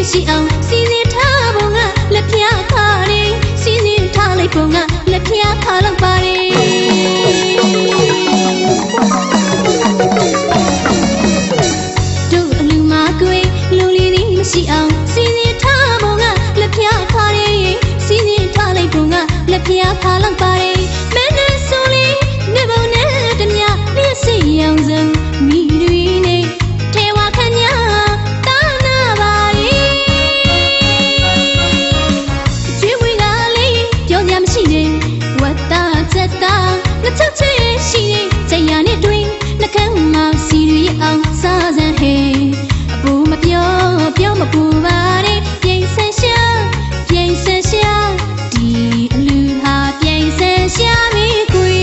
မရှိအောင်စီစဉ်ထားပုံကလက်ဖျားခါနေစီစဉ်ထားလိုက်ပုံကလက်ဖျားခါလောက်ပါတယ်တို့အလူမကွေးလူလီသည်မရှိအောင်စီစဉ်ထားပုံကလက်ဖျားခါနေစီစဉ်ထားလိုက်ပုံကလက်ဖျားခါလောက်ပါတယ်မင်းနဲ့ဆိုလေးနေပုံနဲ့တမမျက်စိရောင်စုံမိတွေနဲ့ထဲဝခညာ ချက်ချင်းရှိနေကြရနဲ့တွင်နှကမ်းမောင်စီရီအောင်စားစမ်းဟဲအပူမပြောမပူပါနဲ့ပြင်ဆန်ရှာဒီအလူဟာပြင်ဆန်ရှာပြီကွေ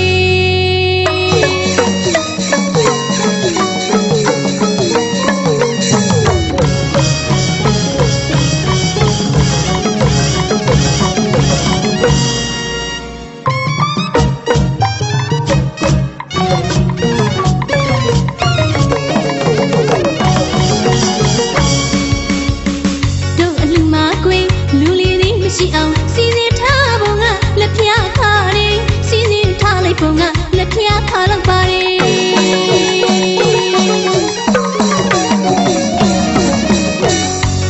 ရှိအောင်စီစဉ်ထားပုံကလက်ဖျားခါနေစီစဉ်ထားလိုက်ပုံကလက်ဖျားခါလောက်ပါတယ်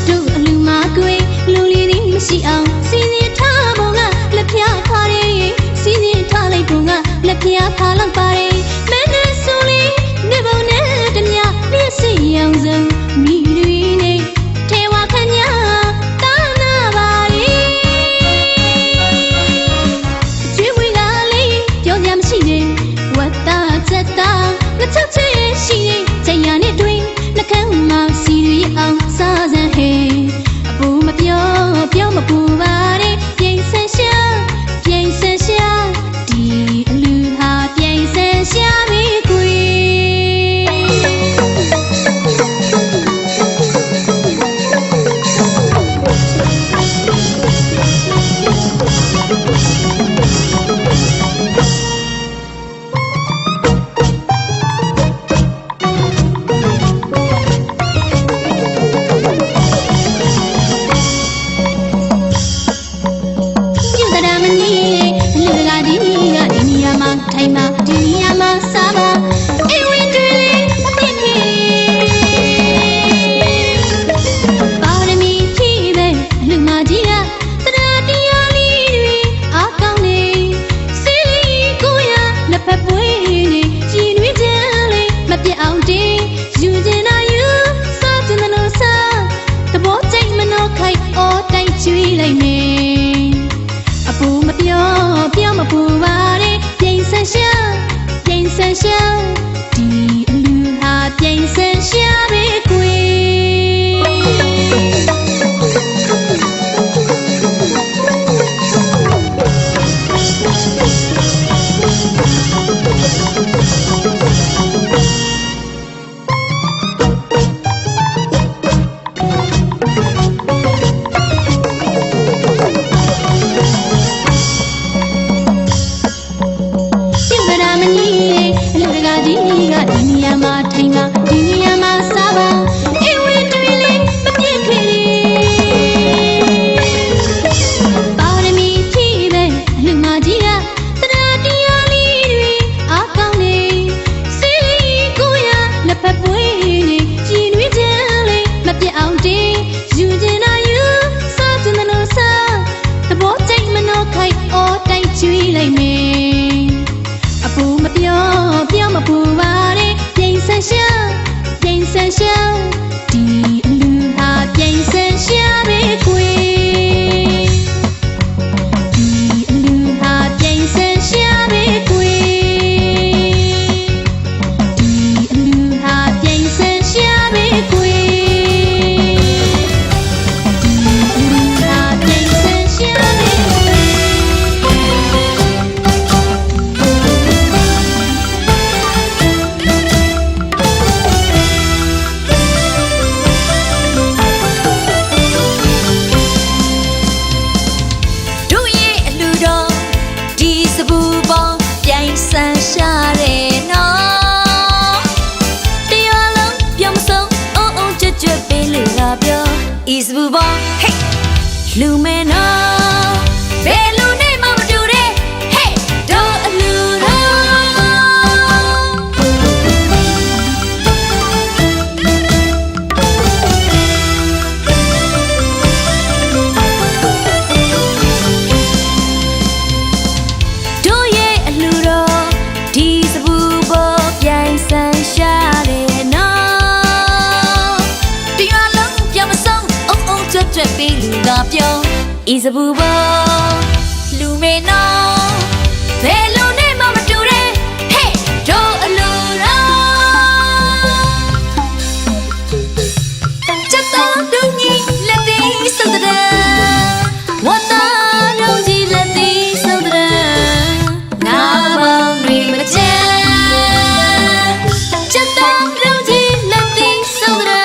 တို့အလူမကွေးလူလီသည်မရှိအောင်စီစဉ်ထားပုံကလက်ဖျားခါနေစီစဉ်ထားလိုက်ပုံကလက်ဖျားခါလောက်ပါတယ်မင်းနဲ့ဆိုလေးနေပုံနဲ့တမမျက်စိရောင်စုံမိတွေနဲ့ထဲဝခညာချက်ချင်းရှိနေကြရနဲ့တွင်နှကမ်းမောင်စီရီအောင်စားစမ်းဟဲအပူမပြောမပူပါနဲ့ပြင်ဆန်ရှာဒီအလူဟာပြင်ဆန်ရှာပြီကွေထိုင်မှာဒီညမှာစားပါအိမ်ဝင်တွေအသိနေပါရမီဖြည့်ပဲလူမကြီးကတရားတရားလေးတွေအားကောင်းနေစီလီကိုရလက်ဖက်ပွေးနေကြည်နွေးကြလေးမပြတ်အောင်တင်းယူကျင်တာယူစားကျင်တယ်လို့စားတဘောကျိတ်မနှောခိုက်အော်တိုက်ကျွေးလိုက်မယ်အပူမပြောမပူပါနဲ့ပြင်ဆန်ရှာဒီအလူဟာပြင်ဆန်ရှာပဲကွေကျွေးလိုက်မယ်အပူမပြောမပူပါနဲ့ပြင်ဆန်ရှာဒီအလူဟာပြင်ဆန်ရှာပဲကွေဒီအလူဟာပြင်ဆန်ရှာပဲကွေဒီအလူဟာပြင်ဆန်ရှာပဲကွေဒီအလူဟာပြင်ဆန်ရှာပဲ is buba hey lumena belu ne ma matu de hey do aluro do ye aluro di sabu bo pyain san sha de no tya long pya ma song ong twat pi lu ga pyo is buba lumena belu ne ma matu de hey do aluro chatta du ni la ti so da wata no ji la ti so da na ma ri ma cha chatta du ji la ti so da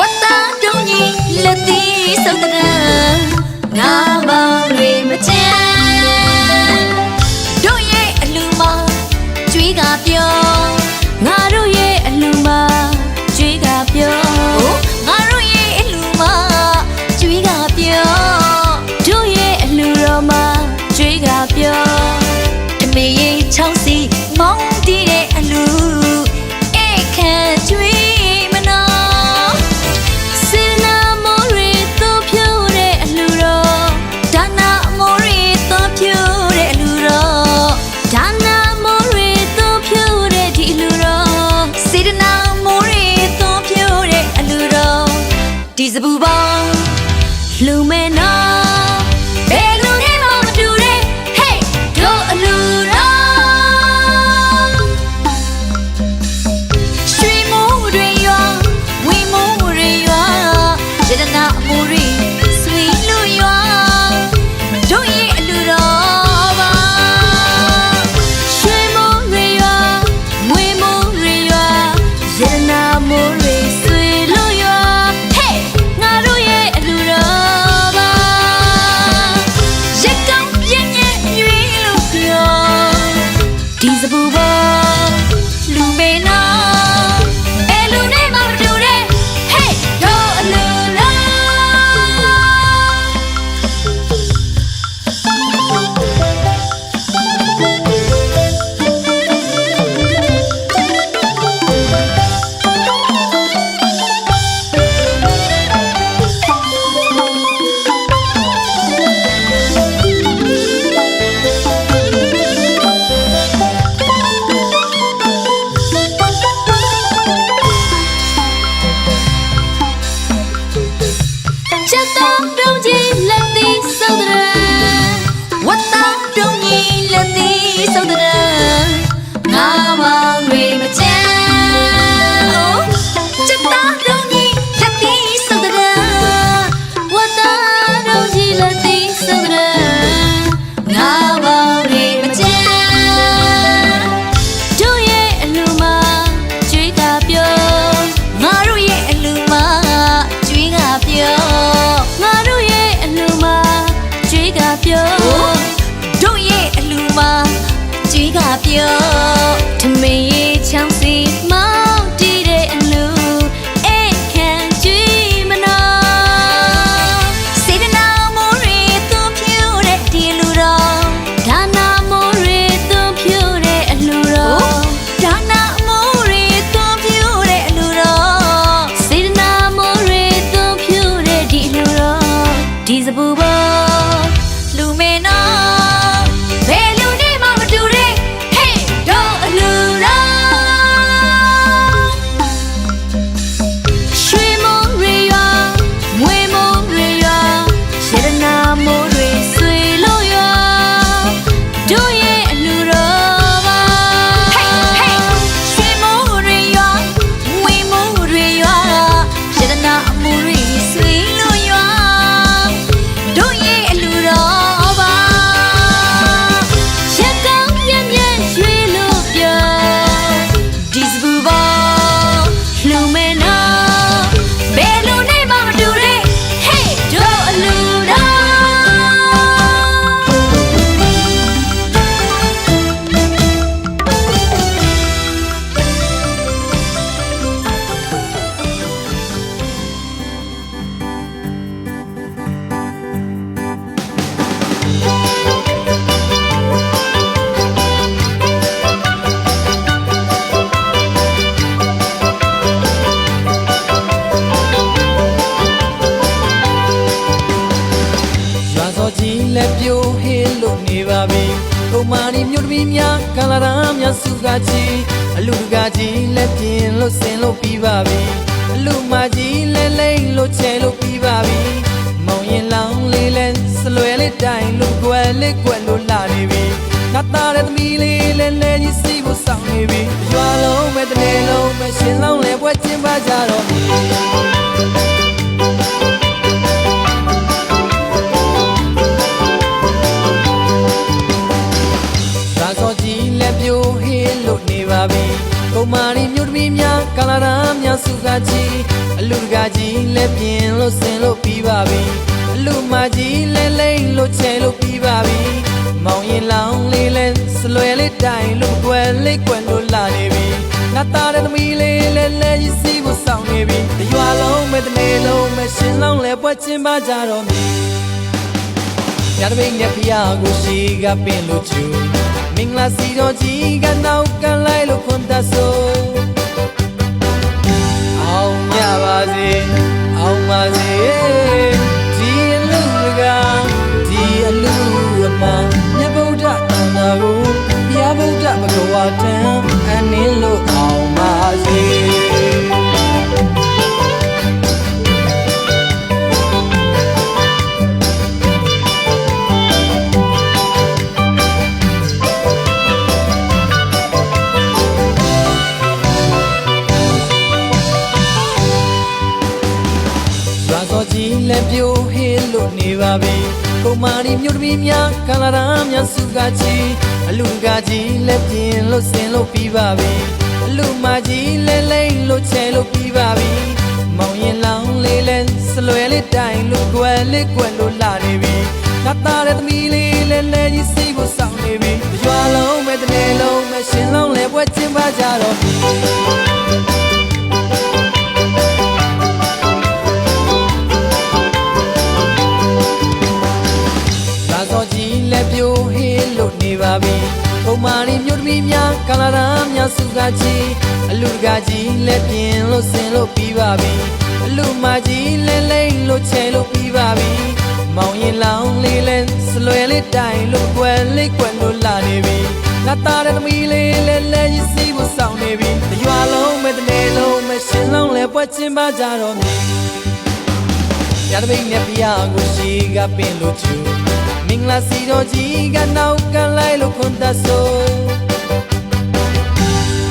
wata du ni la ti so da na ma ri ma cha do ye alu ma chwi ga pyo nga ro ye alu ma chwi ga pyo nga ro ye alu ma chwi ga pyo do ye alu ro ma chwi ga pyoတမေရင်ချောင်းစီမောင်းတီးတဲ့အလူအခန့်ကျွေးမနာစေနာမိုးရီတို့ဖြိုးတဲ့အလူတော်ဒါနာမိုးရီတို့ဖြိုးတဲ့အလူတော်ဒါနာမိုးရီတို့ဖြိုးတဲ့ဒီလူတော်စေနာမိုးရီတို့ဖြိုးတဲ့အလူတော်ဒီစပူပေါင်းလူမဲနာဘယ်လူနဲ့မှမတူတဲ့ Hey တို့အလူတော်ရွှေမိုးတွေရွာဝင်းမိုးတွေရွာရတနာမိုးတွေဆွေလူရွာတို့ရဲ့အလူတော်ပါရွှေမိုးတွေရွာဝင်းမိုးတွေရွာရတနာမိုးတွေဆွေလူရွာ Hey ငါတို့ရဲ့အလူတော်ပါရက်ကောင်းပြင်းပြင်းရွေးလို့ပြောဒီစပူပေါ်လူမေနာအဲလူနဲ့မတူတဲ့ Hey တို့အလူတော်ချက်တော့တုံးကြီးလက်သီးစုံတဲ့ဝတ်တော့တုံးကြီးလက်သီးစုံတဲ့ငါမောင်တွေမချမ်းချက်တော့တုံးကြီးလက်သီးစုံတဲ့ဝတ်တော့တုံးကြီးလက်သီးစုံတဲ့ငါမောင်တွေမချမ်းတို့ရဲ့အလူမကျွေးကပြောငါတို့ရဲ့အလူမကျွေးကပြောငါတို့ရဲ့အလူမကျွေးကပြောတို့ရဲ့အလူမကျွေးကပြောထမင်းရေးချောင်းစီမောင်းတီးတဲ့အလူအခန့်ကျွေးမနာစေတနာမိုးရီသွန်ဖြူတဲ့ဒီလူတော်ဒါနာမိုးရီသွန်ဖြူတဲ့အလူတော်ဒါနာမိုးရီသွန်ဖြူတဲ့အလူတော်စေတနာမိုးရီသွန်ဖြူတဲ့ဒီလူတော်ဒီစပူပေါ်လူမေနာဘယ်လူနဲ့မှမတူတဲ့ Hey မြတ်စုကကြီးအလူတကာကြီးလက်ပြင်းလို့ဆင်လို့ပြီးပါပြီအလူမကြီးလဲလိမ့်လို့ချဲလို့ပြီးပါပြီမောင်ရင်လောင်းလေးလဲစလွယ်လေးတိုင်လို့ကွယ်လေးကွယ်လို့လာနေပြီငါသားတဲ့သမီးလေးလဲလဲကြီးစီးဖို့ဆောင်နေပြီရွာလုံးမဲ့တစ်နေ့လုံးမဲ့ရှင်လောင်းလဲပွဲကျင်းပကြတော့ပြီကိုမာရီမြို့သမီးများကာလာရာများစုကကြီးအလူတကာကြီးလဲပြင်းလို့ဆင်လို့ပြီးပါပြီအလူမကြီးလဲလိမ့်လို့ချဲလို့ပြီးပါပြီမောင်ရင်လောင်းလေးလဲစလွယ်လေးတိုင်လို့ကွယ်လေးကွယ်လို့လာနေပြီငါသားတဲ့သမီးလေးလဲလဲကြီးစီးဖို့ဆောင်နေပြီရွာလုံးမဲ့တစ်နေ့လုံးမဲ့ရှင်လောင်းလဲပွဲကျင်းပကြတော့ပြီညတပိတ်နဲ့ဖျားကိုရှိကပင်လို့ကျူမင်္ဂလာစီတော်ကြီးကနောက်ကန်လိုက်လို့ခွန်တဆိုးအောင်မြပါစေအောင်ပါစေဒီအလူကဒီအလူအမမြတ်ဗုဒ္ဓတန်တာကိုဘုရားဗုဒ္ဓဘဂဝါတံအနည်းလို့အောင်ပါစေလက်ပြိုးဟေးလို့နေပါပြီကိုမာရီမြို့သမီးများကာလာရာများစုကကြီးအလူကကြီးလက်ပြင်းလို့ဆင်လို့ပြီးပါပြီအလူမကြီးလဲလိမ့်လို့ချဲလို့ပြီးပါပြီမောင်ရင်လောင်းလေးလဲစလွယ်လေးတိုင်လို့ကွယ်လေးကွယ်လို့လာနေပြီငါသားတဲ့သမီးလေးလဲလဲကြီးစီးဖို့ဆောင်နေပြီရွာလုံးမဲ့တစ်နေ့လုံးမဲ့ရှင်လောင်းလဲပွဲကျင်းပကြတော့ပြီကိုမာရီမြို့သမီးများကာလာရာများစုကကြီးအလူတကာကြီးလဲပြင်းလို့ဆင်လို့ပြီးပါပြီအလူမကြီးလဲလိမ့်လို့ချဲလို့ပြီးပါပြီမောင်ရင်လောင်းလေးလဲစလွယ်လေးတိုင်လို့ကွယ်လေးကွယ်လို့လာနေပြီငါသားတဲ့သမီးလေးလဲလဲကြီးစီးဖို့ဆောင်နေပြီရွာလုံးမဲ့တစ်နေ့လုံးမဲ့ရှင်လောင်းလဲပွဲကျင်းပကြတော့ပြီညတပိတ်နဲ့ဖျားကိုရှိကပင်လို့ကျူမင်္ဂလာစီတော်ကြီးကနောက်ကန်လိုက်လို့ခွန်တဆိုး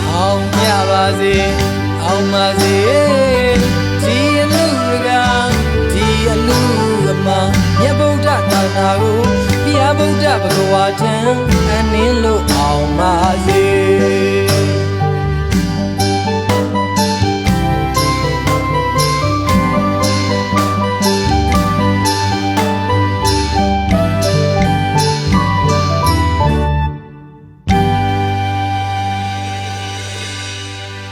အောင်မြပါစေအောင်ပါစေဒီအလူကဒီအလူအမမြတ်ဗုဒ္ဓသာသနာကိုဘုရားဗုဒ္ဓဘဂဝါတံအနည်းလို့အောင်ပါစေ